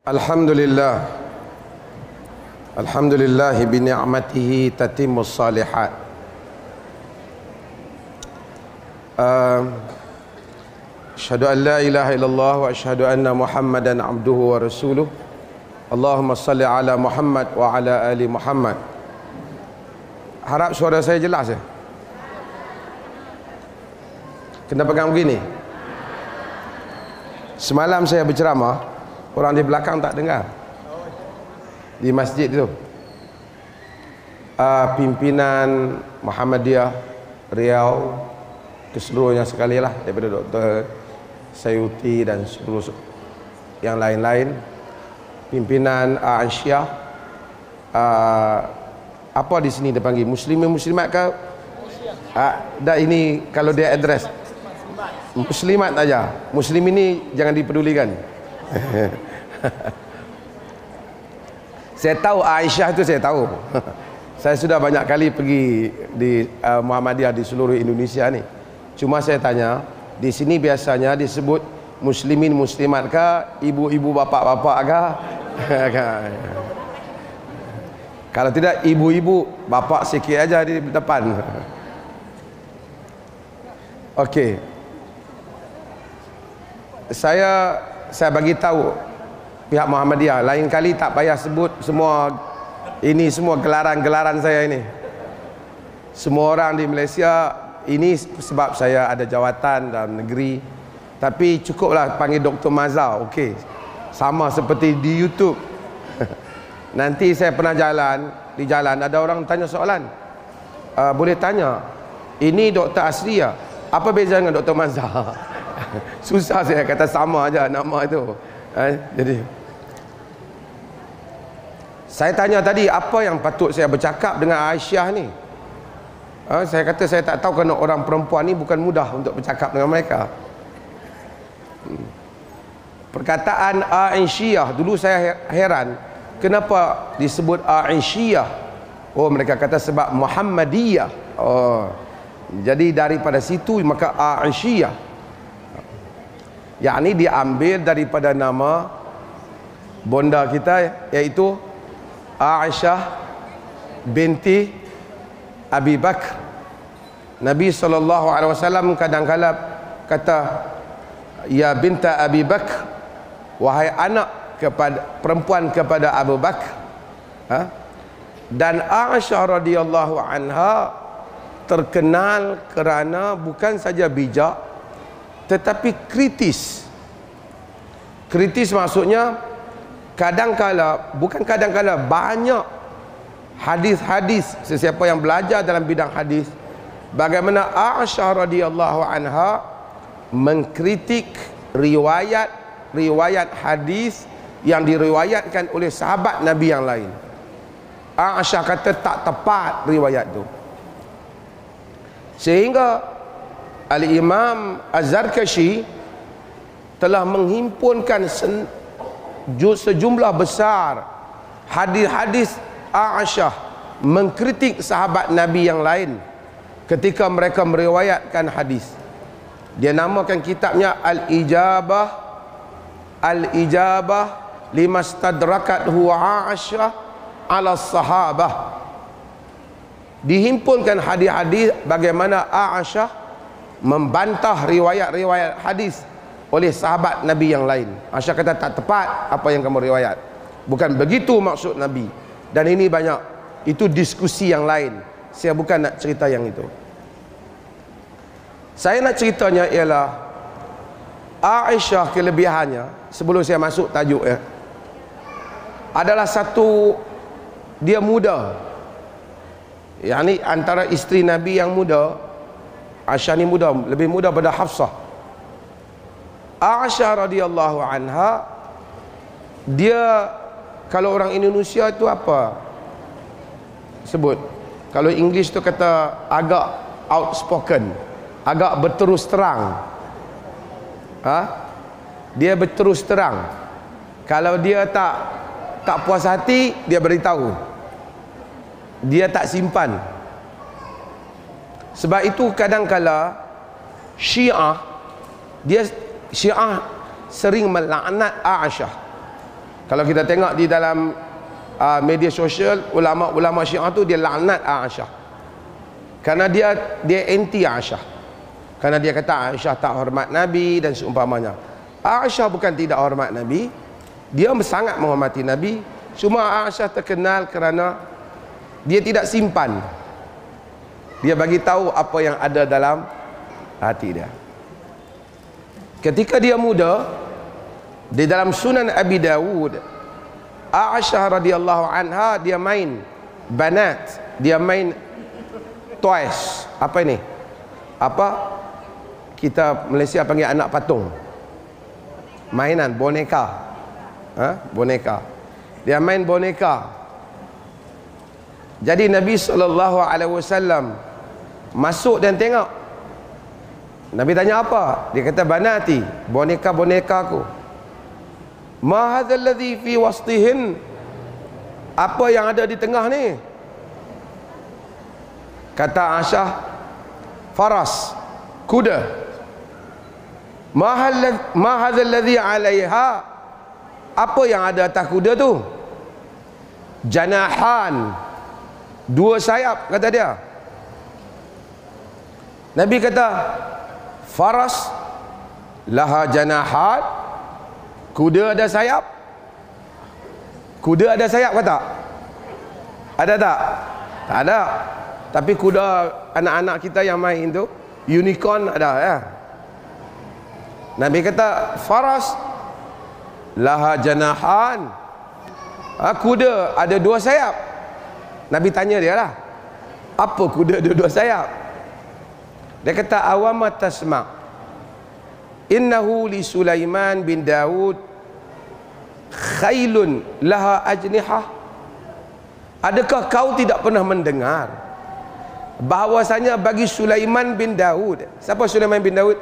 Alhamdulillah, Alhamdulillahi bi ni'matihi tatimmus salihat. Asyhadu an la ilaha illallah wa asyhadu anna Muhammadan abduhu wa rasuluh. Allahumma salli ala Muhammad wa ala ali Muhammad. Harap suara saya jelas ya? Kena pegang begini. Semalam saya berceramah, orang di belakang tak dengar. Di masjid itu pimpinan Muhammadiyah Riau keseluruhnya sekali lah, daripada Dr. Sayuti dan seluruh yang lain-lain, pimpinan Ansyiah, apa di sini dia panggil, muslimin muslimat ke? Dah, ini kalau dia address muslimat aja, muslim ini jangan dipedulikan. Saya tahu Aisyah itu, saya tahu. Saya sudah banyak kali pergi di Muhammadiyah di seluruh Indonesia ni. Cuma saya tanya, di sini biasanya disebut muslimin muslimat ke, ibu-ibu bapak-bapak ke? Kalau tidak ibu-ibu, bapak sikit aja di depan. Okey. Saya bagi tahu pihak Muhammadiyah, lain kali tak payah sebut semua ini, semua gelaran-gelaran saya ini. Semua orang di Malaysia ini sebab saya ada jawatan dalam negeri, tapi cukuplah panggil Dr. Mazhar, okey. Sama seperti di YouTube. Nanti saya pernah di jalan ada orang tanya soalan, boleh tanya, ini Dr. Asriya, apa beza dengan Dr. Mazhar? Susah saya kata sama aja nama itu. Jadi saya tanya tadi, apa yang patut saya bercakap dengan Aisyah ni? Saya kata saya tak tahu, kerana orang perempuan ni bukan mudah untuk bercakap dengan mereka. Perkataan Aisyah, dulu saya heran kenapa disebut Aisyah. Oh, mereka kata sebab Muhammadiyah. Oh, jadi daripada situ maka Aisyah, yakni diambil daripada nama bonda kita, iaitu Aisyah binti Abi Bakr. Nabi SAW kadang-kadang kata, ya binta Abi Bakr, wahai anak kepada perempuan kepada Abu Bakr. Dan Aisyah radhiyallahu anha terkenal kerana bukan saja bijak tetapi kritis. Kritis maksudnya bukan kadang-kala, banyak hadis-hadis. Sesiapa yang belajar dalam bidang hadis, bagaimana Aisyah radhiyallahu anha mengkritik riwayat hadis yang diriwayatkan oleh sahabat Nabi yang lain. Aisyah kata tak tepat riwayat itu, sehingga Al-Imam Az-Zarkashi telah menghimpunkan sejumlah besar hadis-hadis Aisyah mengkritik sahabat Nabi yang lain ketika mereka meriwayatkan hadis. Dia namakan kitabnya Al-Ijabah limastadrakathu Aisyah ala sahabah. Dihimpunkan hadis-hadis bagaimana Aisyah membantah riwayat-riwayat hadis oleh sahabat Nabi yang lain. Aisyah kata tak tepat apa yang kamu riwayat, bukan begitu maksud Nabi. Dan ini banyak, itu diskusi yang lain. Saya bukan nak cerita yang itu. Saya nak ceritanya ialah Aisyah, kelebihannya, sebelum saya masuk tajuk ya, adalah satu, dia muda. Yang ni antara isteri Nabi yang muda, Aisyah ni muda, lebih muda pada Hafsah. Aisyah radhiyallahu anha, dia, kalau orang Indonesia itu apa sebut, kalau English tu kata agak outspoken, agak berterus terang. Dia berterus terang. Kalau dia tak puas hati, dia beritahu, dia tak simpan. Sebab itu kadang-kala Syiah sering melaknat Aisyah. Kalau kita tengok di dalam media sosial, ulama-ulama Syiah tu dia laknat Aisyah. Karena dia anti Aisyah. Karena dia kata Aisyah tak hormat Nabi dan seumpamanya. Aisyah bukan tidak hormat Nabi, dia sangat menghormati Nabi. Cuma Aisyah terkenal kerana dia tidak simpan. Dia bagi tahu apa yang ada dalam hati dia. Ketika dia muda, di dalam Sunan Abi Dawud, Aisyah radhiyallahu anha dia main banat, dia main toys. Apa ini? Apa kita Malaysia panggil anak patung, mainan, boneka. Boneka. Dia main boneka. Jadi Nabi SAW masuk dan tengok. Nabi tanya apa? Dia kata, banati, boneka-boneka aku. Ma hadzal ladzi fi wastihin? Apa yang ada di tengah ni? Kata Aisyah, faras, kuda. Ma hadzal ladzi 'alaiha? Apa yang ada atas kuda tu? Janahan, 2 sayap, kata dia. Nabi kata, faras laha janahan, kuda ada sayap. Kuda ada sayap ke tak? Ada tak? Tak ada. Tapi kuda anak-anak kita yang main tu, unicorn ada ya. Nabi kata, faras laha janahan, kuda ada 2 sayap. Nabi tanya dia lah, apa kuda ada 2 sayap? Dia kata, awama tasma' innahu li Sulaiman bin Daud khailun laha ajnihah. Adakah kau tidak pernah mendengar bahawasanya bagi Sulaiman bin Daud? Siapa Sulaiman bin Daud?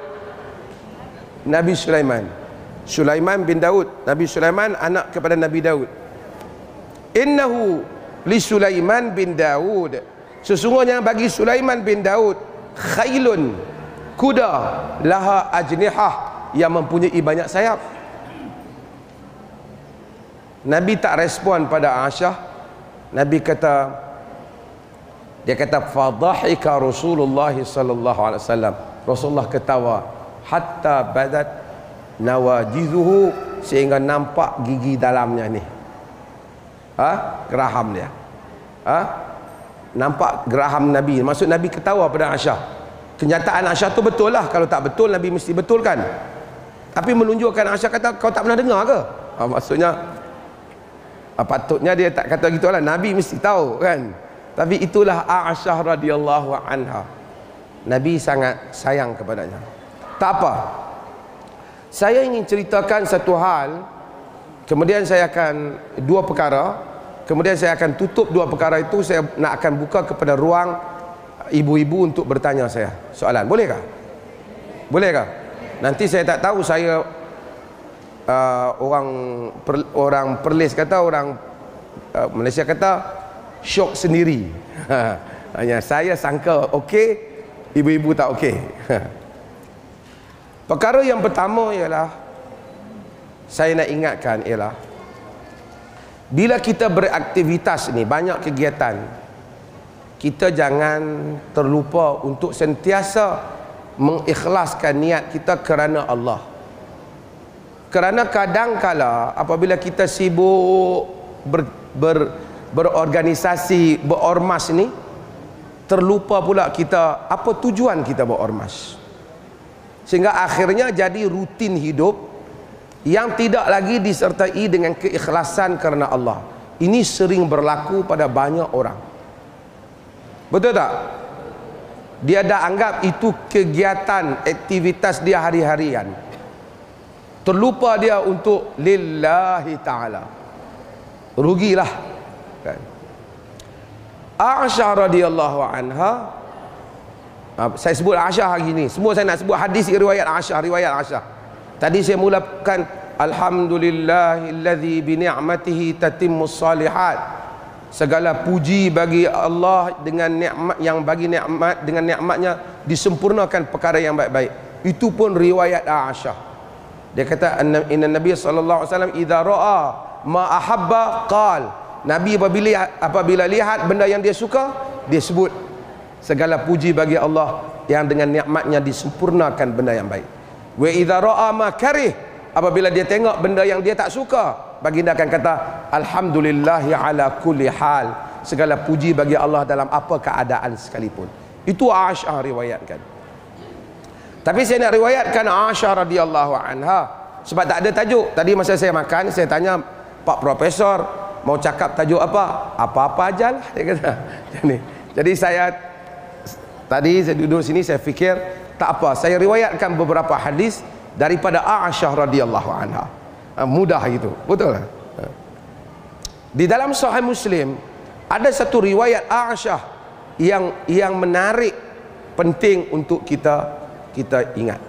Nabi Sulaiman. Sulaiman bin Daud, Nabi Sulaiman anak kepada Nabi Daud. Innahu li Sulaiman bin Daud, sesungguhnya bagi Sulaiman bin Daud khailun, kuda, laha ajnihah, yang mempunyai banyak sayap. Nabi tak respon pada Aisyah. Nabi kata, dia kata, fadhahika Rasulullah sallallahu alaihi wasallam. Rasulullah ketawa hatta badat nawajizuhu, sehingga nampak gigi dalamnya ni. Geraham dia. Nampak geraham Nabi. Maksud Nabi ketawa pada Aisyah. Kenyataan Aisyah tu betul lah. Kalau tak betul, Nabi mesti betulkan. Tapi menunjukkan Aisyah kata, kau tak pernah dengar ke? Maksudnya patutnya dia tak kata gitu lah. Nabi mesti tahu kan. Tapi itulah Aisyah radhiyallahu anha. Nabi sangat sayang kepadanya. Tak apa, saya ingin ceritakan satu hal, kemudian saya akan 2 perkara, kemudian saya akan tutup 2 perkara itu. Saya nak akan buka kepada ruang ibu-ibu untuk bertanya saya soalan. Bolehkah? Bolehkah? Nanti saya tak tahu, saya orang Perlis kata, orang Malaysia kata syok sendiri. Hanya saya sangka okey, ibu-ibu tak okey. Perkara yang pertama ialah, saya nak ingatkan ialah, bila kita beraktivitas ni, banyak kegiatan, kita jangan terlupa untuk sentiasa mengikhlaskan niat kita kerana Allah. Kerana kadang-kala apabila kita sibuk berorganisasi, berormas ni, terlupa pula kita apa tujuan kita berormas. Sehingga akhirnya jadi rutin hidup yang tidak lagi disertai dengan keikhlasan kerana Allah. Ini sering berlaku pada banyak orang. Betul tak? Dia dah anggap itu kegiatan, aktivitas dia hari-harian. Terlupa dia untuk lillahi ta'ala. Rugilah kan? Aisyah radhiyallahu anha, saya sebut Aisyah hari ini, semua saya nak sebut hadis riwayat Aisyah, riwayat Aisyah. Tadi saya mulakan alhamdulillahillazi bi ni'matihi tatimmus salihat. Segala puji bagi Allah dengan nikmat, yang bagi nikmat, dengan nikmatnya disempurnakan perkara yang baik-baik. Itu pun riwayat Aisyah. Dia kata inna Nabi sallallahu alaihi wasallam idza ra'a ma ahabba qal. Nabi apabila lihat benda yang dia suka, dia sebut segala puji bagi Allah yang dengan nikmatnya disempurnakan benda yang baik. Wa idza ra'a ma karih, apabila dia tengok benda yang dia tak suka, baginda akan kata alhamdulillahi ala kulli hal, segala puji bagi Allah dalam apa keadaan sekalipun. Itu Aisyah riwayatkan. Tapi saya nak riwayatkan Aisyah radhiyallahu anha sebab tak ada tajuk. Tadi masa saya makan, saya tanya Pak Profesor, mau cakap tajuk apa? Apa-apa ajalah, dia kata. Jadi saya duduk sini, saya fikir tak apa, saya riwayatkan beberapa hadis daripada Aisyah radhiyallahu anha. Mudah gitu, betul tak? Di dalam Sahih Muslim ada satu riwayat Aisyah yang menarik, penting untuk kita ingat.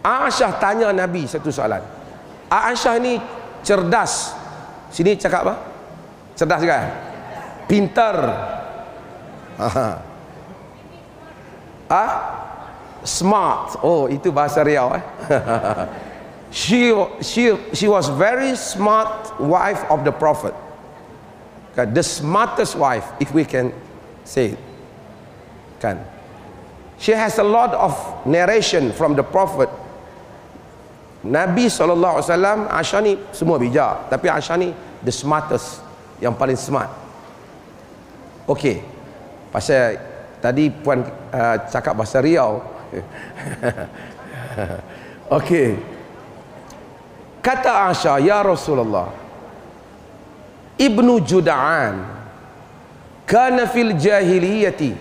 Aisyah tanya Nabi satu soalan. Aisyah ni cerdas. Sini cakap apa? Cerdas kan? Pintar. Smart. Oh, itu bahasa Riau. She was very smart wife of the Prophet. The smartest wife, if we can say it. Kan? She has a lot of narration from the Prophet. Nabi SAW, Aisyah ni semua bijak, tapi Aisyah ni the smartest, yang paling smart. Okey, pasal tadi puan cakap bahasa Riau. Okey, kata Aisyah, ya Rasulullah, Ibnu Jud'an kana fil jahiliyati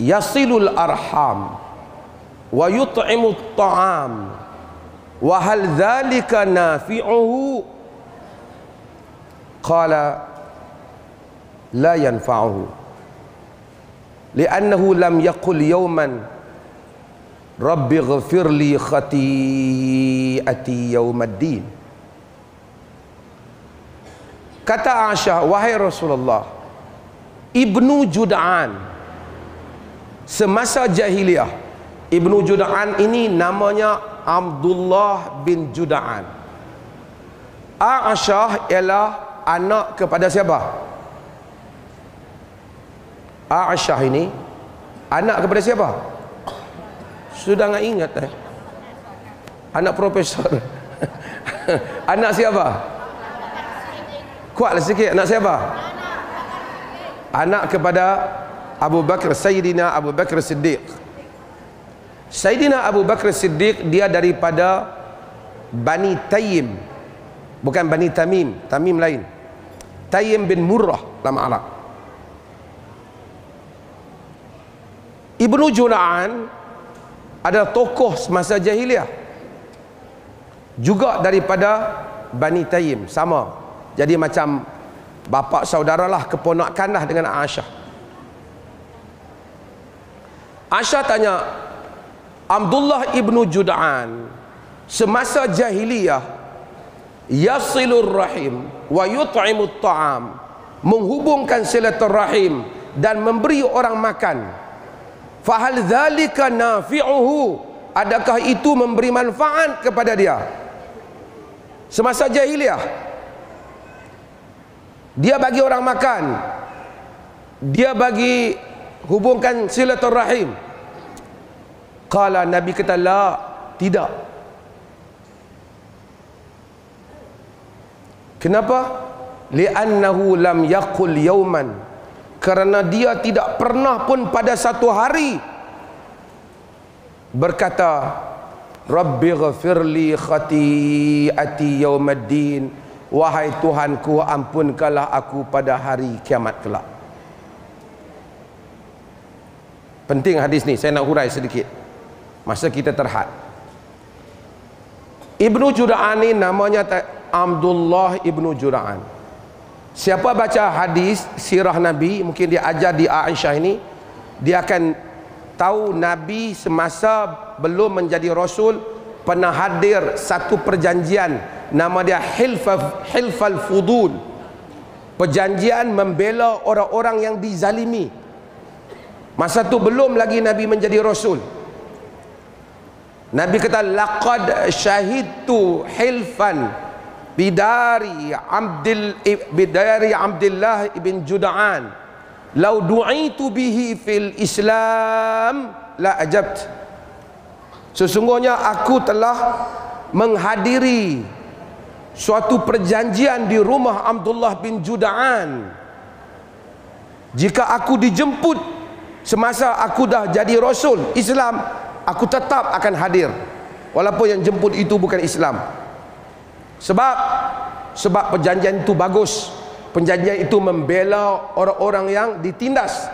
yasilul arham wa yut'imut ta'am wa hal dhalika nafi'uhu? Qala la yanfa'uhu li'annahu lam yaqul yawman rabbi ghafir li khati'ati yawmaddin. Kata Aisyah, wahai Rasulullah, Ibnu Jud'an semasa jahiliyah, Ibnu Jud'an ini namanya Abdullah bin Jud'an. Aisyah ialah anak kepada siapa? Aisyah ini anak kepada siapa? Sudah nggak ingat Anak profesor. Anak siapa? Kuatlah sikit. Anak siapa? Anak kepada Abu Bakar, Sayyidina Abu Bakar Siddiq. Sayyidina Abu Bakar Siddiq dia daripada Bani Tayyim, bukan Bani Tamim. Tamim lain. Tayyim bin Murrah nama Arab. Ibnu Jud'an adalah tokoh semasa jahiliyah, juga daripada Bani Tayyim, sama. Jadi macam bapa saudaralah, keponakanlah dengan Aisyah. Aisyah tanya, Abdullah ibnu Jud'an semasa jahiliyah yasilur rahim wa yut'imut ta'am, menghubungkan silaturahim dan memberi orang makan. Fahal dzalika nafi'uhu, adakah itu memberi manfaat kepada dia semasa jahiliyah? Dia bagi orang makan, dia bagi hubungkan silaturahim. Qala, Nabi kata, la, tidak. Kenapa? Li'annahu lam yaqul yawman, kerana dia tidak pernah pun pada satu hari berkata, Rabbi ghafirli khati'ati yawmaddin, wahai Tuhanku, ampunkanlah aku pada hari kiamat kelak. Penting hadis ni, saya nak hurai sedikit masa kita terhad. Ibnu Jud'an ni namanya Abdullah ibnu Jud'an. Siapa baca hadis sirah Nabi, mungkin dia ajar di Aisyah ini, dia akan tahu Nabi semasa belum menjadi Rasul pernah hadir satu perjanjian, nama dia Hilfal Fudul, perjanjian membela orang-orang yang dizalimi. Masa tu belum lagi Nabi menjadi Rasul. Nabi kata, laqad syahidtu hilfan bidari Abdullah ibn Jud'an, "Lau du'itu bihi fil Islam la ajabt." Sesungguhnya aku telah menghadiri suatu perjanjian di rumah Abdullah bin Jud'an. Jika aku dijemput semasa aku dah jadi Rasul Islam, aku tetap akan hadir, walaupun yang jemput itu bukan Islam. Sebab perjanjian itu bagus. Perjanjian itu membela orang-orang yang ditindas.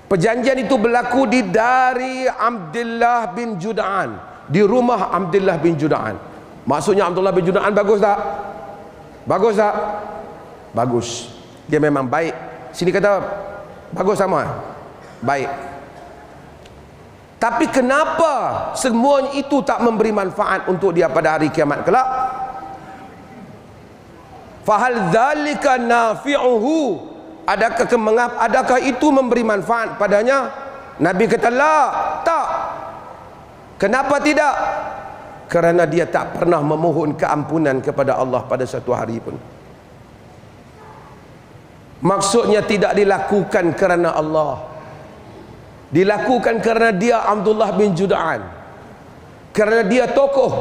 Perjanjian itu berlaku di dari Abdullah bin Jud'an, di rumah Abdullah bin Jud'an. Maksudnya Abdullah bin Jud'an bagus tak? Bagus tak? Bagus. Dia memang baik. Sini kata bagus sama? Baik. Tapi kenapa semuanya itu tak memberi manfaat untuk dia pada hari kiamat kelak? Fahal dzalika nafi'uhu, adakah itu memberi manfaat padanya? Nabi kata la, tak. Kenapa tidak? Kerana dia tak pernah memohon keampunan kepada Allah pada satu hari pun. Maksudnya tidak dilakukan kerana Allah, dilakukan kerana dia Abdullah bin Jud'an, kerana dia tokoh,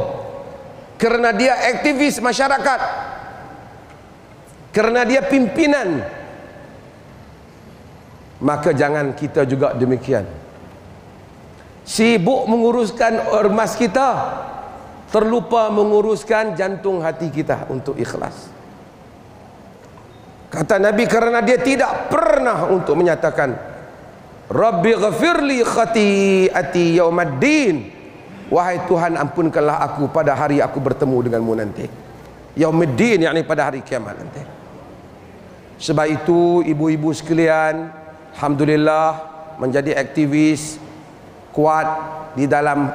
kerana dia aktivis masyarakat, kerana dia pimpinan. Maka jangan kita juga demikian. Sibuk menguruskan ormas kita, terlupa menguruskan jantung hati kita untuk ikhlas. Kata Nabi, kerana dia tidak pernah untuk menyatakan, Rabbi ghafirli khati'ati yaumaddin, wahai Tuhan ampunkanlah aku pada hari aku bertemu denganmu nanti. Yaumiddin, yakni pada hari kiamat nanti. Sebab itu ibu-ibu sekalian, alhamdulillah menjadi aktivis kuat di dalam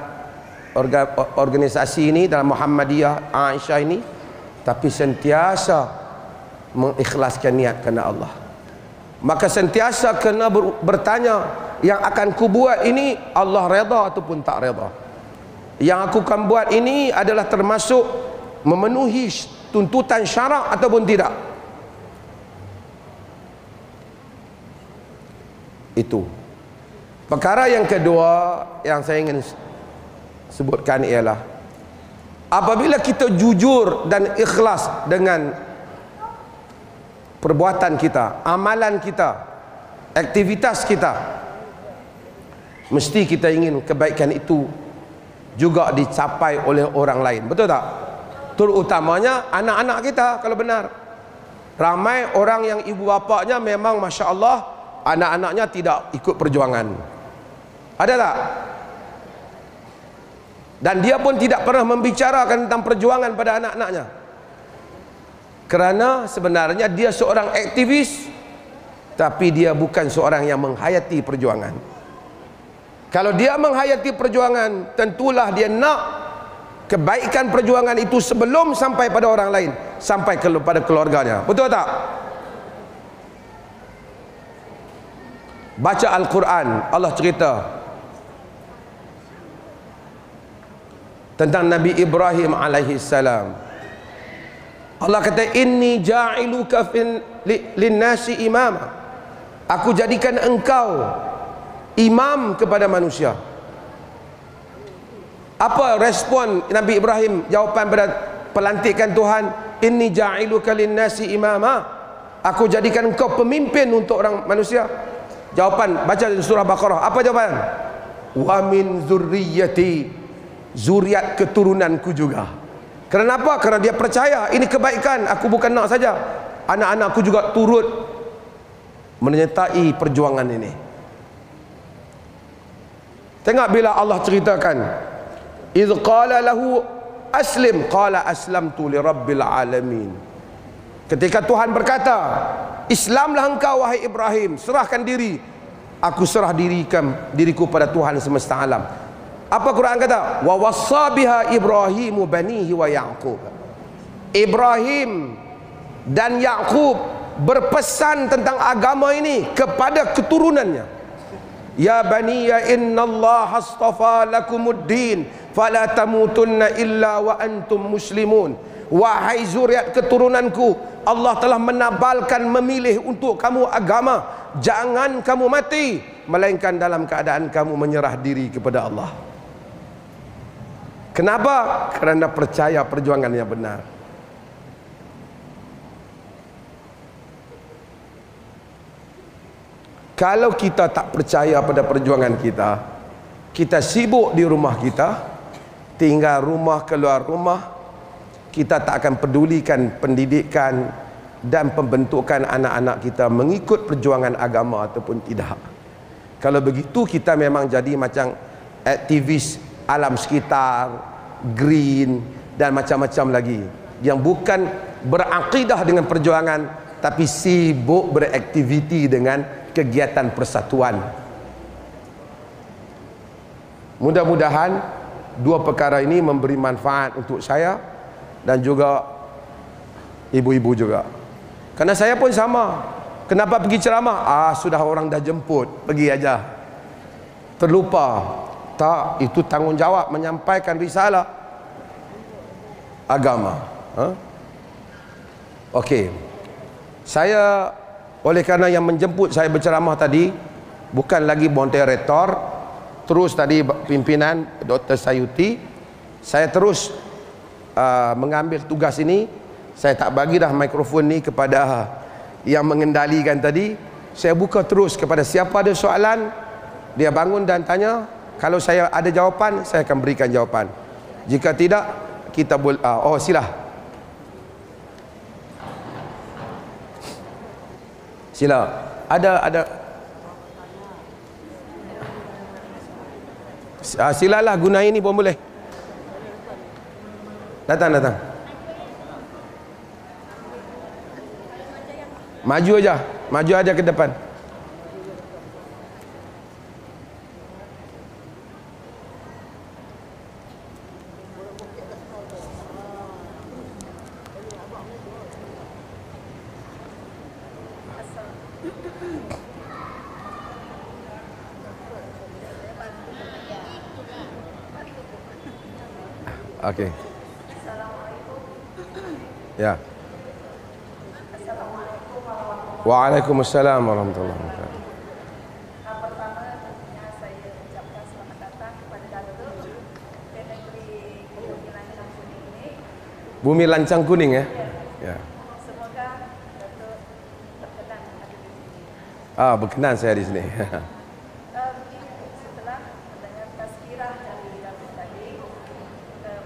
organisasi ini, dalam Muhammadiyah Aisyah ini, tapi sentiasa mengikhlaskan niat kerana Allah. Maka sentiasa kena bertanya, yang akan ku buat ini Allah redha ataupun tak redha? Yang aku akan buat ini adalah termasuk memenuhi tuntutan syarak ataupun tidak? Itu. Perkara yang kedua yang saya ingin sebutkan ialah, apabila kita jujur dan ikhlas dengan perbuatan kita, amalan kita, aktivitas kita, mesti kita ingin kebaikan itu juga dicapai oleh orang lain. Betul tak? Terutamanya anak-anak kita. Kalau benar, ramai orang yang ibu bapaknya memang Masya Allah, anak-anaknya tidak ikut perjuangan. Ada tak? Dan dia pun tidak pernah membicarakan tentang perjuangan pada anak-anaknya. Kerana sebenarnya dia seorang aktivis, tapi dia bukan seorang yang menghayati perjuangan. Kalau dia menghayati perjuangan, tentulah dia nak kebaikan perjuangan itu sebelum sampai pada orang lain, sampai kepada keluarganya. Betul tak? Baca Al-Quran, Allah cerita tentang Nabi Ibrahim alaihi salam. Allah kata, inni ja'iluka linnasi imama, aku jadikan engkau imam kepada manusia. Apa respon Nabi Ibrahim, jawapan pada pelantikan Tuhan? Inni ja'iluka linnasi imama, aku jadikan engkau pemimpin untuk orang manusia. Jawapan, baca di surah Baqarah, apa jawapan? Wa min zurriyyati, zuriat keturunanku juga. Kenapa? Kerana dia percaya ini kebaikan. Aku bukan nak saja, anak-anakku juga turut menyertai perjuangan ini. Tengok bila Allah ceritakan, idh qala lahu aslim, qala aslamtu li rabbil alamin. Ketika Tuhan berkata, Islamlah engkau wahai Ibrahim, serahkan diri, aku serah diriku pada Tuhan semesta alam. Apa Quran kata? Wa wassa biha Ibrahimu banihi wa Yaqub. Ibrahim dan Yaqub berpesan tentang agama ini kepada keturunannya. Ya bani ya innallaha astafa lakumuddin fala tamutunna illa wa antum muslimun. wahai zuriat keturunanku, Allah telah menabalkan memilih untuk kamu agama. Jangan kamu mati melainkan dalam keadaan kamu menyerah diri kepada Allah. Kenapa? Kerana percaya perjuangan yang benar. Kalau kita tak percaya pada perjuangan kita, kita sibuk di rumah kita, tinggal rumah keluar rumah, kita tak akan pedulikan pendidikan dan pembentukan anak-anak kita mengikut perjuangan agama ataupun tidak. Kalau begitu kita memang jadi macam aktivis alam sekitar, green dan macam-macam lagi, yang bukan berakidah dengan perjuangan tapi sibuk beraktiviti dengan kegiatan persatuan. Mudah-mudahan dua perkara ini memberi manfaat untuk saya dan juga ibu-ibu juga. Karena saya pun sama. Kenapa pergi ceramah? Sudah orang dah jemput, pergi aja. Terlupa. Tak, itu tanggungjawab menyampaikan risalah agama. Okey. Saya, oleh kerana yang menjemput saya berceramah tadi bukan lagi moderator, terus tadi pimpinan Dr. Sayuti, saya terus mengambil tugas ini. Saya tak bagi dah mikrofon ni kepada yang mengendalikan tadi. Saya buka terus kepada siapa ada soalan, dia bangun dan tanya. Kalau saya ada jawapan, saya akan berikan jawapan. Jika tidak, kita boleh sila. Sila. Ada silalah, guna ini pun boleh. Datang. Maju aja ke depan. Okey. Ya. Waalaikumsalam warahmatullahi wabarakatuh. Pertama tentunya saya ucapkan selamat datang kepada Datuk di negeri Bumi Lancang Kuning ini. Bumi Lancang Kuning ya? Ya. Semoga Datuk berkenan hadir di sini. Berkenan saya di sini. Setelah mendengar tazkirah dari Datuk tadi,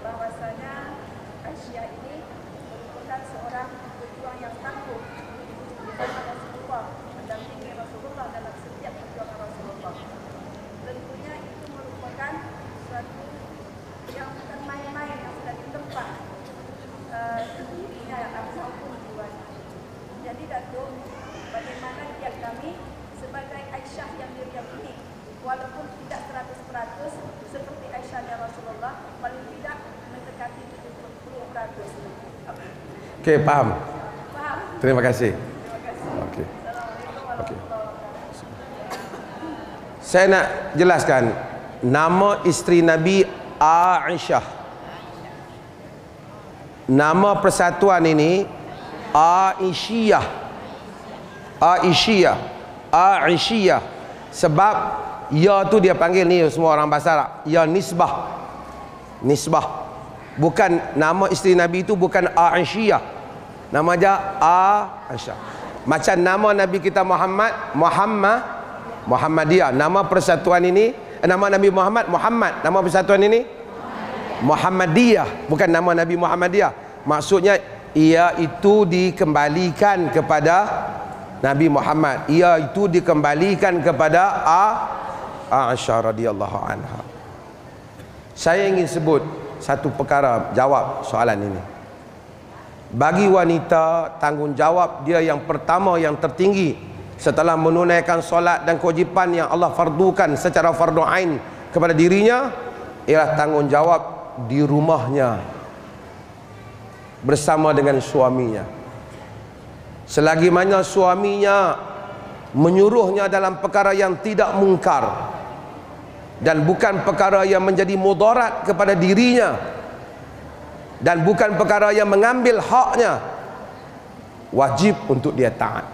bahwasanya Aisyah ini merupakan seorang pejuang yang tangguh di zaman Rasulullah, mendampingi Rasulullah dalam setiap perjuangan Rasulullah. Tentunya itu merupakan suatu yang bukan main-main, yang sudah ditempa dirinya ataupun jiwanya. Jadi Datuk, bagaimana dia kami sebagai Aisyah yang diam ini, walaupun tidak 100% seperti Aisyahnya Rasulullah, paling tidak mendekati 70%. Okey, faham. Faham? Terima kasih. Terima kasih. Okey. Assalamualaikum warahmatullahi wabarakatuh. Saya nak jelaskan nama isteri Nabi Aisyah. Nama persatuan ini Aisyah. Aisyah. Sebab ya tu dia panggil ni semua orang bahasa Arab, ya nisbah. Bukan nama isteri Nabi itu bukan Aisyah. Nama dia Aisyah. Macam nama Nabi kita Muhammadiyah. Nama persatuan ini, nama Nabi Muhammad, nama persatuan ini Muhammadiyah, bukan nama Nabi Muhammadiyah. Maksudnya ia itu dikembalikan kepada Nabi Muhammad. Ia itu dikembalikan kepada Aisyah radhiyallahu anha. Saya ingin sebut satu perkara jawab soalan ini. Bagi wanita, tanggungjawab dia yang pertama yang tertinggi setelah menunaikan solat dan kewajipan yang Allah fardukan secara fardu ain kepada dirinya ialah tanggungjawab di rumahnya bersama dengan suaminya. Selagi mana suaminya menyuruhnya dalam perkara yang tidak mungkar dan bukan perkara yang menjadi mudarat kepada dirinya, dan bukan perkara yang mengambil haknya, wajib untuk dia taat.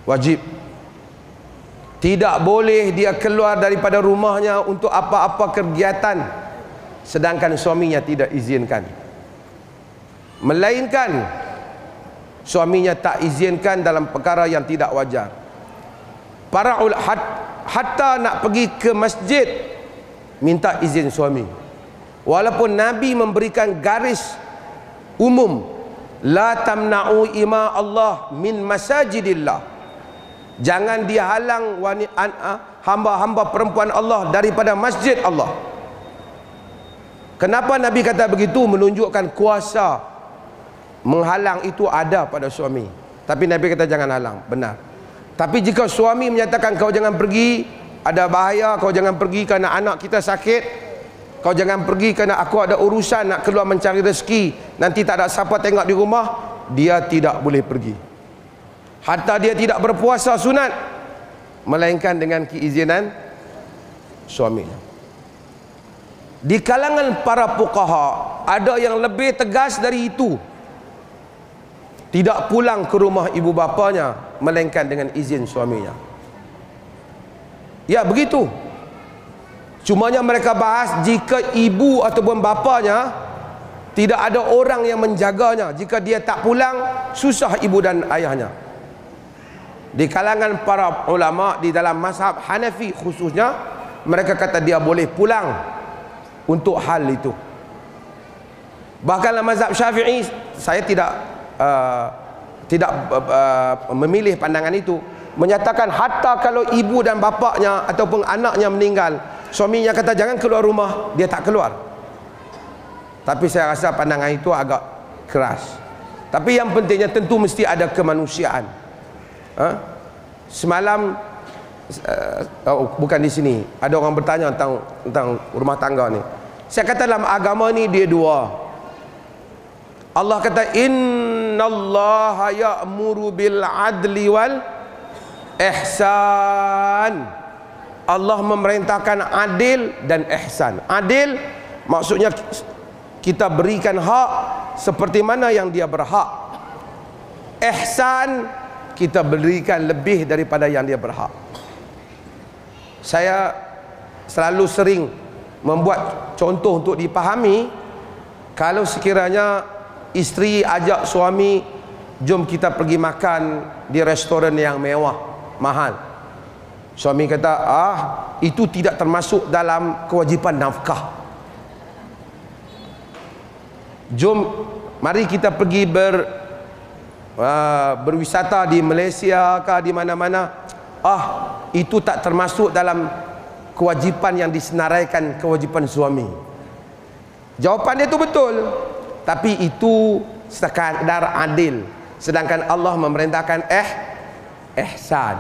Wajib. Tidak boleh dia keluar daripada rumahnya untuk apa-apa kegiatan sedangkan suaminya tidak izinkan, melainkan suaminya tak izinkan dalam perkara yang tidak wajar. Para hatta nak pergi ke masjid minta izin suami, walaupun Nabi memberikan garis umum, la tamna'u ima Allah min masajidillah, jangan dihalang hamba-hamba perempuan Allah daripada masjid Allah. Kenapa Nabi kata begitu? Menunjukkan kuasa menghalang itu ada pada suami. Tapi Nabi kata jangan halang, benar. Tapi jika suami menyatakan kau jangan pergi, ada bahaya, kau jangan pergi kerana anak kita sakit, kau jangan pergi kerana aku ada urusan nak keluar mencari rezeki, nanti tak ada siapa tengok di rumah, dia tidak boleh pergi. Hatta dia tidak berpuasa sunat, melainkan dengan keizinan suaminya. Di kalangan para fuqaha ada yang lebih tegas dari itu, tidak pulang ke rumah ibu bapanya melainkan dengan izin suaminya. Ya begitu. Cumanya mereka bahas jika ibu ataupun bapanya tidak ada orang yang menjaganya, jika dia tak pulang, susah ibu dan ayahnya. Di kalangan para ulama di dalam mazhab Hanafi khususnya, mereka kata dia boleh pulang untuk hal itu. Bahkan dalam mazhab Syafi'i, saya tidak memilih pandangan itu, menyatakan hatta kalau ibu dan bapaknya ataupun anaknya meninggal, suaminya kata jangan keluar rumah, dia tak keluar. Tapi saya rasa pandangan itu agak keras. Tapi yang pentingnya tentu mesti ada kemanusiaan. Semalam bukan di sini, ada orang bertanya tentang rumah tangga ni. Saya kata dalam agama ni dia dua. Allah kata innallaha ya'muru bil adli wal ihsan. Allah memerintahkan adil dan ihsan. Adil maksudnya kita berikan hak seperti mana yang dia berhak. Ihsan kita berikan lebih daripada yang dia berhak. Saya selalu sering membuat contoh untuk dipahami. Kalau sekiranya isteri ajak suami, jom kita pergi makan di restoran yang mewah, mahal. Suami kata, itu tidak termasuk dalam kewajipan nafkah. Jom, mari kita pergi berwisata di Malaysia kah, di mana-mana. Itu tak termasuk dalam kewajipan yang disenaraikan kewajipan suami. Jawapan dia itu betul, tapi itu sekadar adil. Sedangkan Allah memerintahkan ihsan.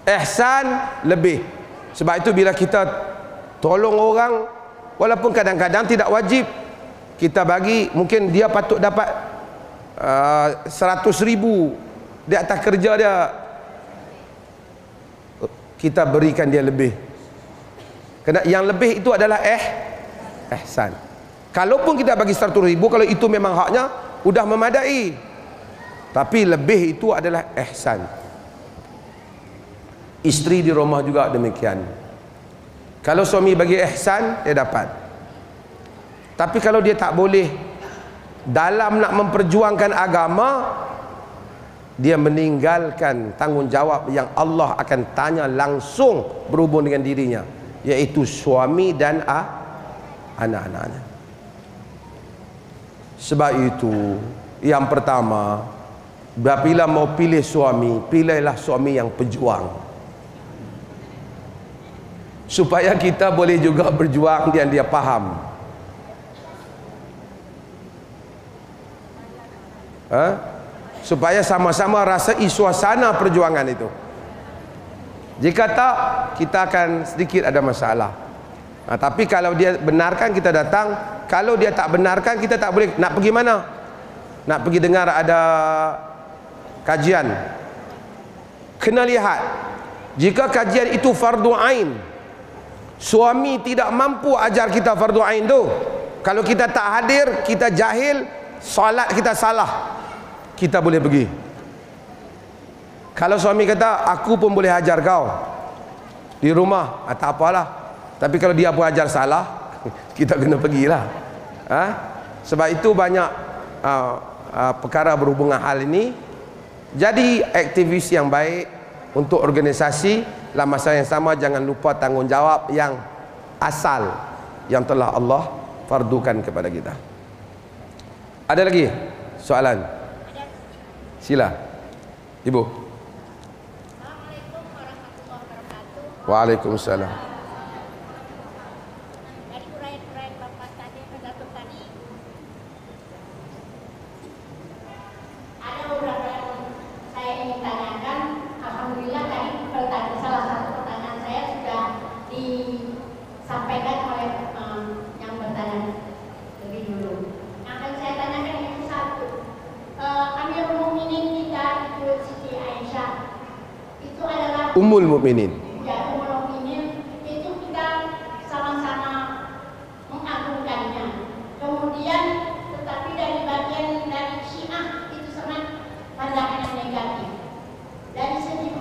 Ihsan lebih. Sebab itu bila kita tolong orang, walaupun kadang-kadang tidak wajib kita bagi, mungkin dia patut dapat 100,000 di atas kerja dia, kita berikan dia lebih. Kerana yang lebih itu adalah ihsan. Kalaupun kita bagi 100,000, kalau itu memang haknya, sudah memadai. Tapi lebih itu adalah ihsan. Isteri di rumah juga demikian. Kalau suami bagi ihsan, dia dapat. Tapi kalau dia tak boleh dalam nak memperjuangkan agama, dia meninggalkan tanggungjawab yang Allah akan tanya langsung berhubung dengan dirinya, iaitu suami dan anak-anaknya. Sebab itu, yang pertama, bila mau pilih suami, pilihlah suami yang pejuang, supaya kita boleh juga berjuang dan dia faham. Supaya sama-sama rasai suasana perjuangan itu. Jika tak, kita akan sedikit ada masalah. Tapi kalau dia benarkan, kita datang. Kalau dia tak benarkan, kita tak boleh. Nak pergi mana? Nak pergi dengar ada kajian. Kena lihat, jika kajian itu fardu ain, Suami tidak mampu ajar kita fardu ain tu. Kalau kita tak hadir, kita jahil, solat kita salah, kita boleh pergi. Kalau suami kata, aku pun boleh ajar kau di rumah, tak apalah. Tapi kalau dia pun ajar salah, kita kena pergilah. Sebab itu banyak perkara berhubungan hal ini. Jadi aktivis yang baik untuk organisasi. Dalam masa yang sama jangan lupa tanggungjawab yang asal yang telah Allah fardukan kepada kita. Ada lagi soalan? Sila, Ibu. Assalamualaikum warahmatullahi wabarakatuh. Waalaikumsalam. Dari uraian-uraian Bapak tadi, pendapat tadi, ada beberapa yang saya ingin tanyakan. Alhamdulillah tadi salah satu pertanyaan saya sudah disampaikan oleh yang bertanya lebih dulu. Yang akan saya tanyakan itu satu, Amirul Mukminin kita itu Siti Aisyah itu adalah Ummul Mukminin. ya, Ummul Mukminin itu kita sama-sama mengagungkannya. Kemudian tetapi dari bagian dari Syiah itu sangat pandangan yang negatif. Dari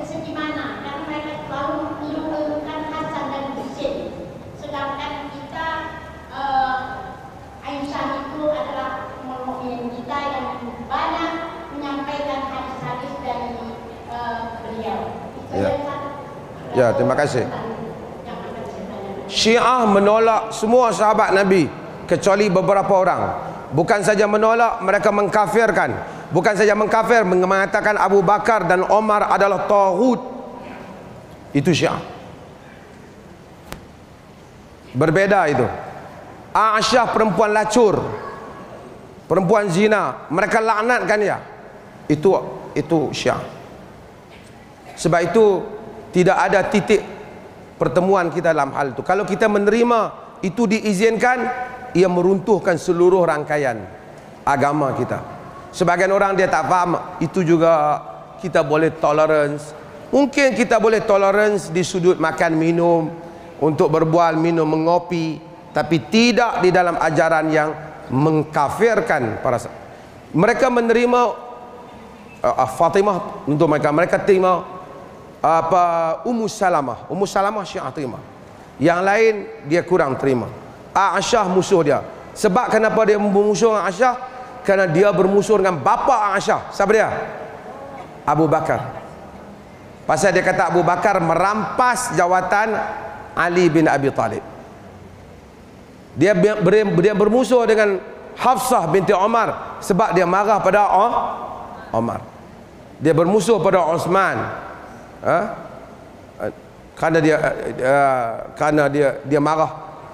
segi mana? Karena mereka selalu mengeluhkan Hasan dan Husain. Sedangkan kita Aisyah itu adalah Ummul Mukminin kita yang banyak menyampaikan hadis-hadis dari beliau. Itu Ya. yang satu. Ya, terima kasih. Syiah menolak semua sahabat Nabi kecuali beberapa orang. Bukan saja menolak, mereka mengkafirkan. Bukan saja mengkafir, mengatakan Abu Bakar dan Omar adalah taghut. Itu Syiah. Berbeda itu. Aisyah perempuan lacur, perempuan zina, mereka laknatkan dia. Itu Syiah. Sebab itu tidak ada titik pertemuan kita dalam hal itu. Kalau kita menerima itu diizinkan, ia meruntuhkan seluruh rangkaian agama kita. Sebagian orang dia tak faham, itu juga kita boleh tolerance. Mungkin kita boleh tolerance di sudut makan minum, untuk berbual minum mengopi, tapi tidak di dalam ajaran yang mengkafirkan para sahabat. Mereka menerima Fatimah untuk mereka terima Ummu Salamah Syiah terima. Yang lain dia kurang terima. Aisyah musuh dia. Sebab kenapa dia bermusuh dengan Aisyah? Kerana dia bermusuh dengan bapa Aisyah. Siapa dia? Abu Bakar. Pasal dia kata Abu Bakar merampas jawatan Ali bin Abi Talib. Dia bermusuh dengan Hafsah binti Umar sebab dia marah pada Umar. Dia bermusuh pada Osman. Kerana dia marah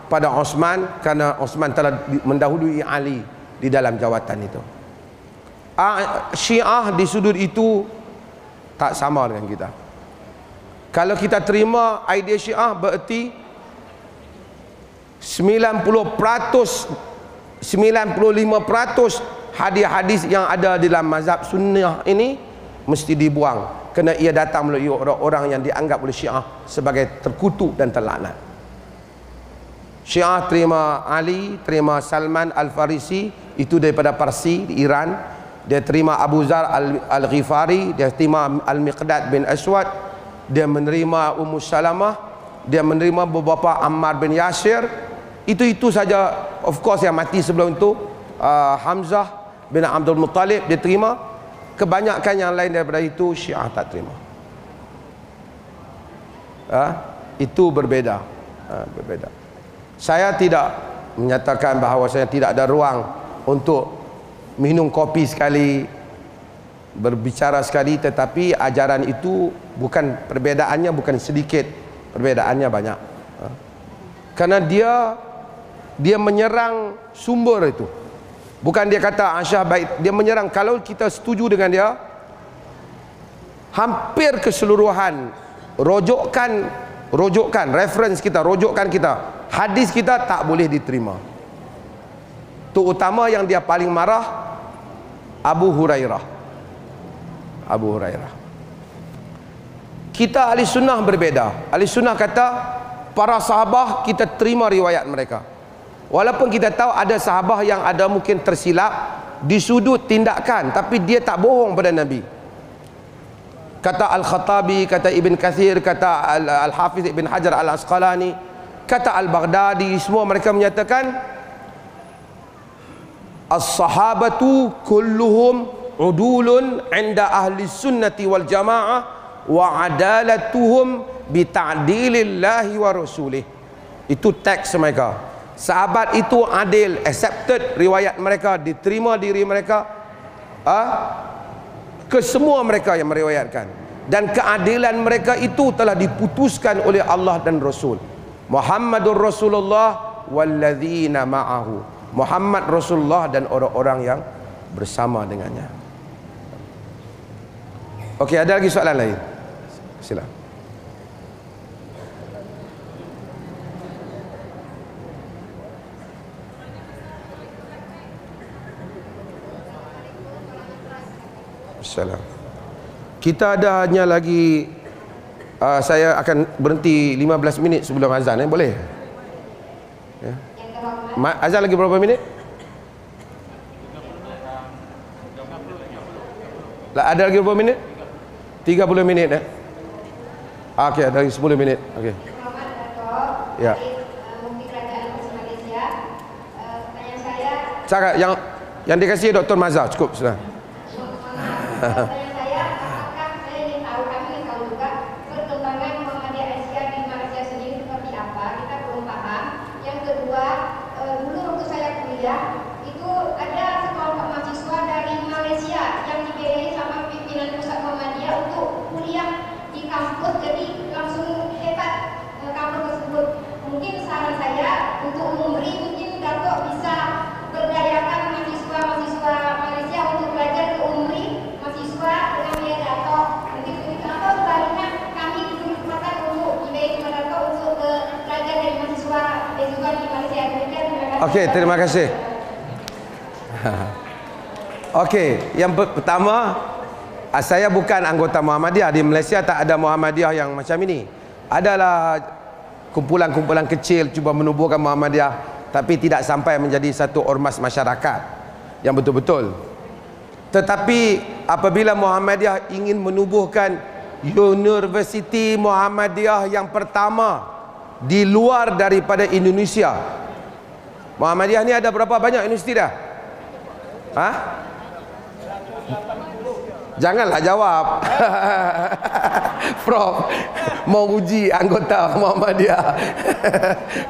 pada Osman kerana Osman telah mendahului Ali di dalam jawatan itu. Syiah di sudut itu tak sama dengan kita. Kalau kita terima idea Syiah, berarti 95% hadis-hadis yang ada dalam mazhab sunnah ini mesti dibuang, kerana ia datang melalui orang-orang yang dianggap oleh Syiah sebagai terkutuk dan terlaknat. Syiah terima Ali, terima Salman Al-Farisi, itu daripada Parsi di Iran. Dia terima Abu Zar Al-Ghifari, dia terima Al-Miqdad bin Aswad, dia menerima Ummu Salamah, dia menerima beberapa Ammar bin Yasir. Itu saja. Of course yang mati sebelum itu Hamzah bin Abdul Muttalib dia terima. Kebanyakan yang lain daripada itu Syiah tak terima. Itu berbeda. Berbeda. Saya tidak menyatakan bahawa saya tidak ada ruang untuk minum kopi sekali, berbicara sekali, tetapi ajaran itu bukan, perbedaannya bukan sedikit, perbedaannya banyak. Karena dia menyerang sumber itu. Bukan dia kata Aisyah baik, dia menyerang. Kalau kita setuju dengan dia, hampir keseluruhan rojokan reference kita, rojokan kita, hadis kita tak boleh diterima. Terutama yang dia paling marah, Abu Hurairah. Kita ahli sunnah berbeda. Ahli sunnah kata para sahabah kita terima riwayat mereka. Walaupun kita tahu ada sahabah yang ada mungkin tersilap di sudut tindakan, tapi dia tak bohong pada Nabi. Kata Al-Khattabi, kata Ibn Kathir, kata Al-Hafiz Ibn Hajar Al-Asqalani, kata Al-Baghdadi, semua mereka menyatakan as-sahabatu kulluhum udulun 'inda ahli sunnati wal jamaah wa adalatuhum bi ta'dilillahi wa rasulih. Itu teks mereka. Sahabat itu adil, accepted riwayat mereka, diterima diri mereka ke semua mereka yang meriwayatkan, dan keadilan mereka itu telah diputuskan oleh Allah dan Rasul. Muhammadur Rasulullah walladzina ma'ahu. Muhammad Rasulullah dan orang-orang yang bersama dengannya. Okey, ada lagi soalan lain? Silakan. Assalam. Kita ada hanya lagi saya akan berhenti 15 minit sebelum azan, boleh? Ya. Azan lagi berapa minit? Ada lagi berapa minit? 30 minit Okey, ada lagi 10 minit. Okey. Ya. Cakap yang dikasih Dr. Mazhar cukup sudah. Saya, apakah saya ingin tahu, kami ingin tahu juga perkembangan Muhammadiyah Asia di Malaysia sendiri seperti apa, kita belum paham. Yang kedua, dulu waktu saya kuliah itu ada sekelompok mahasiswa dari Malaysia yang dibiayai sama pimpinan pusat Muhammadiyah untuk kuliah di kampus, jadi langsung hebat kampus tersebut. Mungkin saran saya untuk memberi, mungkin Dato' bisa berdayakan mahasiswa-mahasiswa Malaysia untuk belajar ke UMRI, mahasiswa dengan biaya Dato', mungkin begitu, atau sebaliknya kami diberi kesempatan untuk dibiayai sama Dato' untuk belajar dari mahasiswa juga di Malaysia. Demikian, terima kasih. Okey, terima kasih. Okey, yang pertama, saya bukan anggota Muhammadiyah. Di Malaysia tak ada Muhammadiyah yang macam ini. Adalah kumpulan-kumpulan kecil cuba menubuhkan Muhammadiyah, tapi tidak sampai menjadi satu ormas masyarakat yang betul-betul. Tetapi apabila Muhammadiyah ingin menubuhkan Universiti Muhammadiyah yang pertama di luar daripada Indonesia. Muhammadiyah ni ada berapa banyak universiti dah? Janganlah jawab. Prof mau uji anggota Muhammadiyah.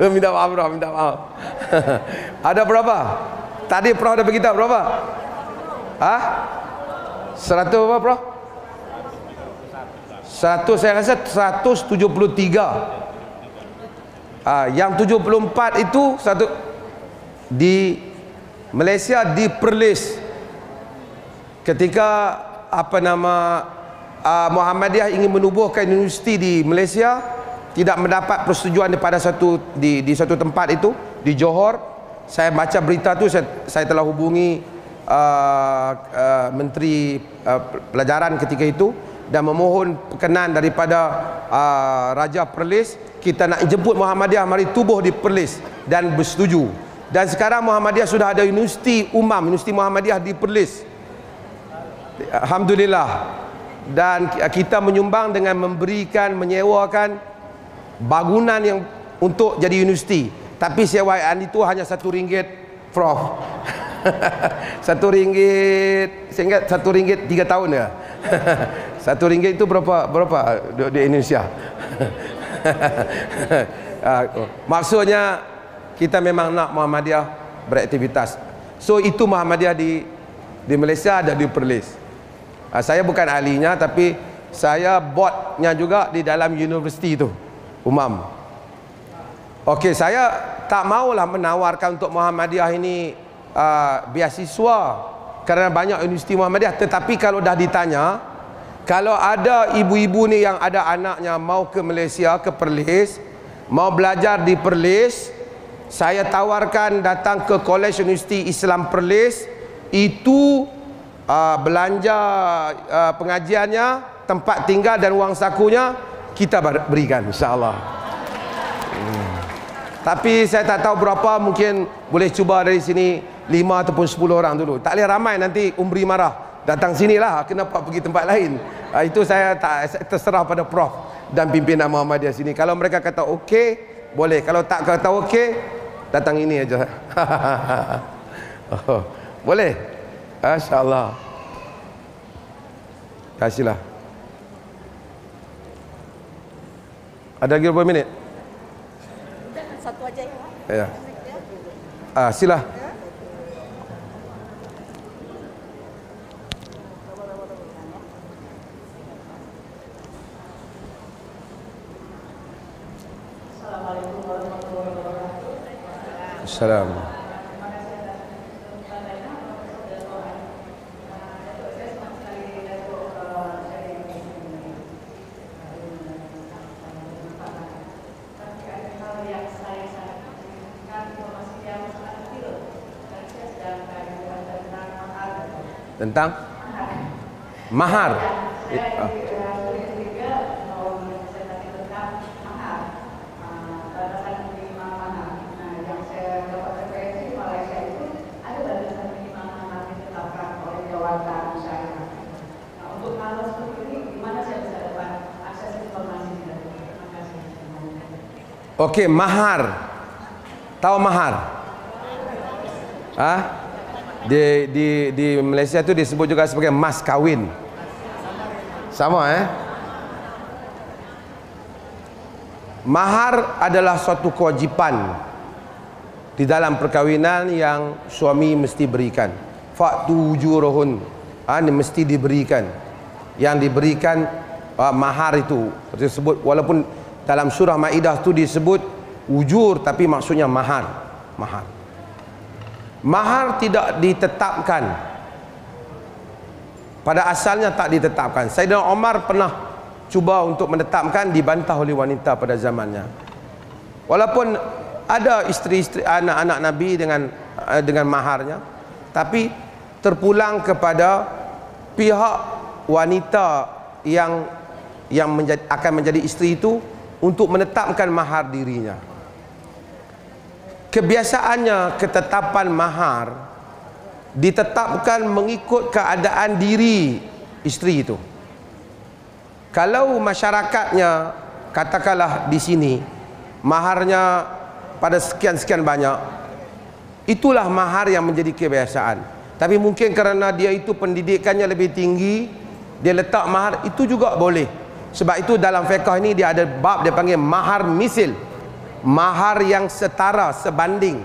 Minta maaf, Prof, minta maaf. Ada berapa? Tadi Prof ada beritahu berapa? 100 berapa, Prof? 100, saya rasa 173. Yang 74 itu satu di Malaysia, di Perlis. Ketika Muhammadiyah ingin menubuhkan universiti di Malaysia, tidak mendapat persetujuan daripada di satu tempat itu di Johor. Saya baca berita tu, saya telah hubungi Menteri Pelajaran ketika itu dan memohon perkenan daripada Raja Perlis. Kita nak jemput Muhammadiyah mari tubuh di Perlis, dan bersetuju. Dan sekarang Muhammadiyah sudah ada universiti umam, Universiti Muhammadiyah di Perlis. Alhamdulillah. Dan kita menyumbang dengan menyewakan bangunan yang untuk jadi universiti. Tapi sewaan itu hanya RM1, Prof. RM1, saya ingat RM1 3 tahun ya. RM1 itu berapa di Indonesia? Maksudnya kita memang nak Muhammadiyah beraktivitas. So itu Muhammadiyah di Malaysia ada di Perlis. Saya bukan ahlinya, tapi saya boardnya juga di dalam universiti itu umam. Okey, saya tak maulah menawarkan untuk Muhammadiyah ini beasiswa kerana banyak universiti Muhammadiyah. Tetapi kalau dah ditanya, kalau ada ibu-ibu ni yang ada anaknya mau ke Malaysia, ke Perlis, mau belajar di Perlis, saya tawarkan datang ke Kolej Universiti Islam Perlis. Itu belanja pengajiannya, tempat tinggal dan wang sakunya kita berikan, insya-Allah. Tapi saya tak tahu berapa, mungkin boleh cuba dari sini 5 ataupun 10 orang dulu. Tak boleh ramai, nanti Umri marah. Datang sinilah, kenapa pergi tempat lain? Itu saya terserah pada Prof dan pimpinan Muhammadiyah sini. Kalau mereka kata okey, boleh. Kalau tak kata okey, datang ini aja. Oh, boleh? Masya-Allah. Kasihlah. Ada lagi berapa minit? Satu aja ya. Ya. Sila. Assalamualaikum warahmatullahi wabarakatuh. Assalamualaikum. Tentang mahar. Okey, mahar. Tahu mahar? Di Malaysia tu disebut juga sebagai mas kawin. Sama Mahar adalah suatu kewajipan di dalam perkahwinan yang suami mesti berikan. Fa'tu ujuruhun, ini mesti diberikan. Yang diberikan mahar itu disebut, walaupun dalam surah Maidah tu disebut ujur, tapi maksudnya mahar. Mahar tidak ditetapkan. Pada asalnya tak ditetapkan. Sayyidina Umar pernah cuba untuk menetapkan, dibantah oleh wanita pada zamannya. Walaupun ada isteri-isteri, anak-anak Nabi dengan maharnya, tapi terpulang kepada pihak wanita yang akan menjadi isteri itu untuk menetapkan mahar dirinya. Kebiasaannya ketetapan mahar ditetapkan mengikut keadaan diri isteri itu. Kalau masyarakatnya, katakanlah di sini maharnya pada sekian-sekian banyak, itulah mahar yang menjadi kebiasaan. Tapi mungkin kerana dia itu pendidikannya lebih tinggi, dia letak mahar, itu juga boleh. Sebab itu dalam fiqh ini dia ada bab dia panggil mahar misil. Mahar yang setara, sebanding.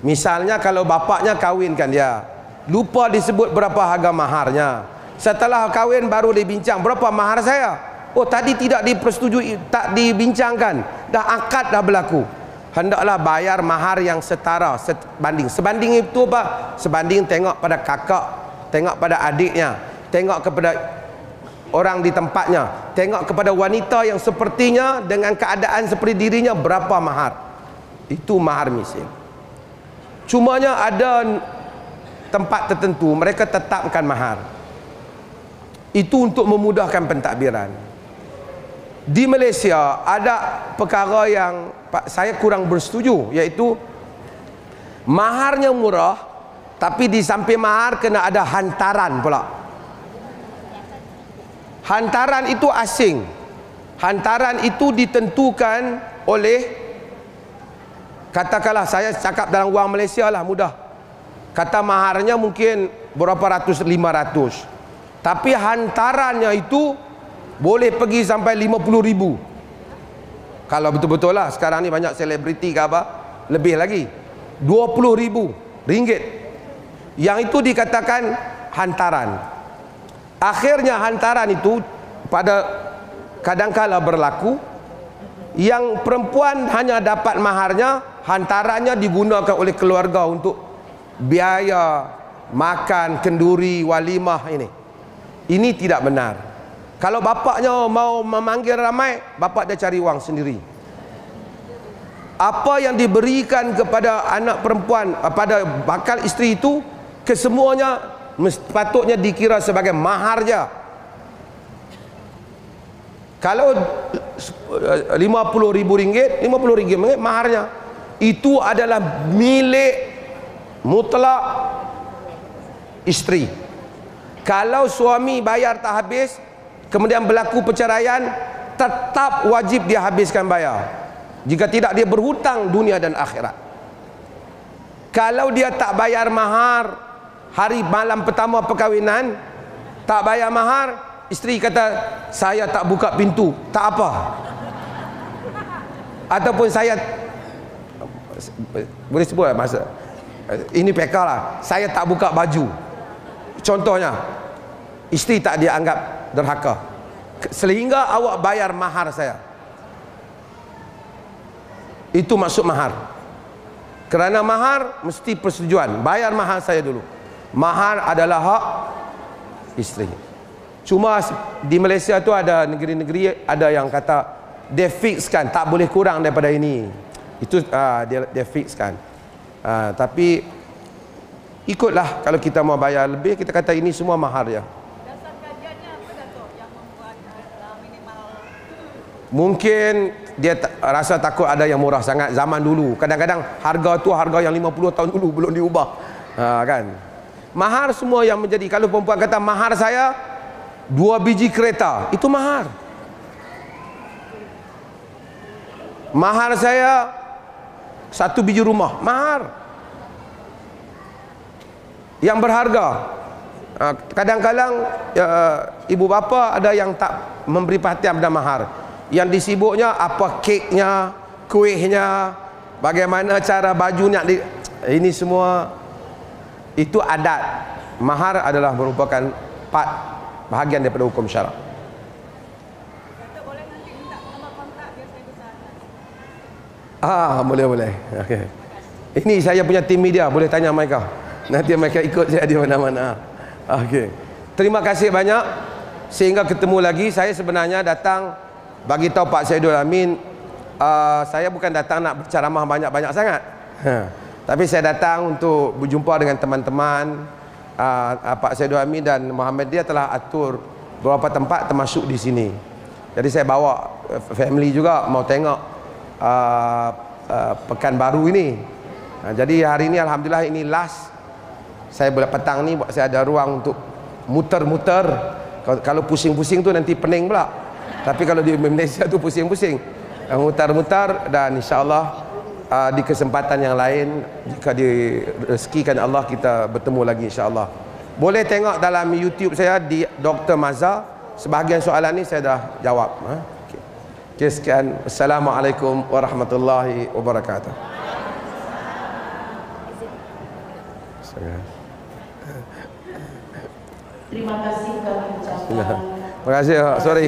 Misalnya kalau bapaknya kahwinkan dia, lupa disebut berapa harga maharnya. Setelah kahwin baru dibincang, berapa mahar saya? Oh, tadi tidak dipersetujui, tak dibincangkan. Dah akad dah berlaku. Hendaklah bayar mahar yang setara, sebanding. Sebanding itu apa? Sebanding tengok pada kakak, tengok pada adiknya, tengok kepada orang di tempatnya, tengok kepada wanita yang sepertinya dengan keadaan seperti dirinya, berapa mahar. Itu mahar misil. Cumanya ada tempat tertentu mereka tetapkan mahar. Itu untuk memudahkan pentadbiran. Di Malaysia ada perkara yang saya kurang bersetuju, iaitu maharnya murah, tapi di samping mahar kena ada hantaran pula. Hantaran itu asing. Hantaran itu ditentukan oleh, katakanlah saya cakap dalam wang Malaysia lah, mudah. Kata maharnya mungkin berapa ratus, 500. Tapi hantarannya itu boleh pergi sampai 50,000. Kalau betul-betul lah, sekarang ni banyak selebriti ke apa, lebih lagi, 20,000 ringgit. Yang itu dikatakan hantaran. Akhirnya hantaran itu pada kadangkala berlaku, yang perempuan hanya dapat maharnya, hantarannya digunakan oleh keluarga untuk biaya makan, kenduri, walimah ini. Ini tidak benar. Kalau bapaknya mau memanggil ramai, bapak dia cari wang sendiri. Apa yang diberikan kepada anak perempuan, pada bakal isteri itu, kesemuanya sepatutnya dikira sebagai maharnya. Kalau RM50,000, RM50 maharnya. itu adalah milik mutlak isteri. Kalau suami bayar tak habis, kemudian berlaku perceraian, tetap wajib dia habiskan bayar. Jika tidak, dia berhutang dunia dan akhirat. Kalau dia tak bayar mahar hari malam pertama perkahwinan, tak bayar mahar, isteri kata, saya tak buka pintu, tak apa. Ataupun saya, boleh sebut lah masa ini peka lah, saya tak buka baju. Contohnya, isteri tak dianggap derhaka sehingga awak bayar mahar saya. Itu maksud mahar. Kerana mahar mesti persetujuan. Bayar mahar saya dulu. Mahar adalah hak isteri. Cuma di Malaysia tu ada negeri-negeri ada yang kata dia fixkan, tak boleh kurang daripada ini. Itu dia fixkan. Tapi ikutlah, kalau kita mau bayar lebih, kita kata ini semua mahar ya. Dasar kajiannya apa Dato' yang membuat minimal? Mungkin dia rasa takut ada yang murah sangat zaman dulu. Kadang-kadang harga tu harga yang 50 tahun dulu belum diubah. Kan? Mahar semua yang menjadi, kalau perempuan kata mahar saya 2 biji kereta, itu mahar. Mahar saya 1 biji rumah, mahar. Yang berharga. Kadang-kadang ibu bapa ada yang tak memberi perhatian pada mahar. Yang disibuknya apa keknya, kuihnya, bagaimana cara bajunya. Ini semua itu adat. Mahar adalah merupakan bahagian daripada hukum syarak. Dato' boleh nanti minta nombor kontak biar saya bisa. Boleh. Okay. Ini saya punya tim media, boleh tanya mereka. Nanti mereka ikut saya di mana-mana. Okey. Terima kasih banyak. Sehingga ketemu lagi. Saya sebenarnya datang bagi tahu Pak Saidul Amin, saya bukan datang nak berceramah banyak-banyak sangat. Tapi saya datang untuk berjumpa dengan teman-teman. Pak Saidul Amin dan Muhammadiyah telah atur beberapa tempat termasuk di sini. Jadi saya bawa family juga mau tengok Pekanbaru ini. Jadi hari ini alhamdulillah ini last. Saya petang ni saya ada ruang untuk muter-muter. Kalau pusing-pusing tu nanti pening pula. Tapi kalau di Malaysia tu pusing-pusing. Mutar-mutar, dan insya-Allah di kesempatan yang lain jika direzekikan Allah kita bertemu lagi insya-Allah. Boleh tengok dalam YouTube saya di Dr. Mazhar. Sebahagian soalan ni saya dah jawab. Okey, sekian. Assalamualaikum warahmatullahi wabarakatuh. Terima kasih kami ucapkan. Terima kasih. Sorry.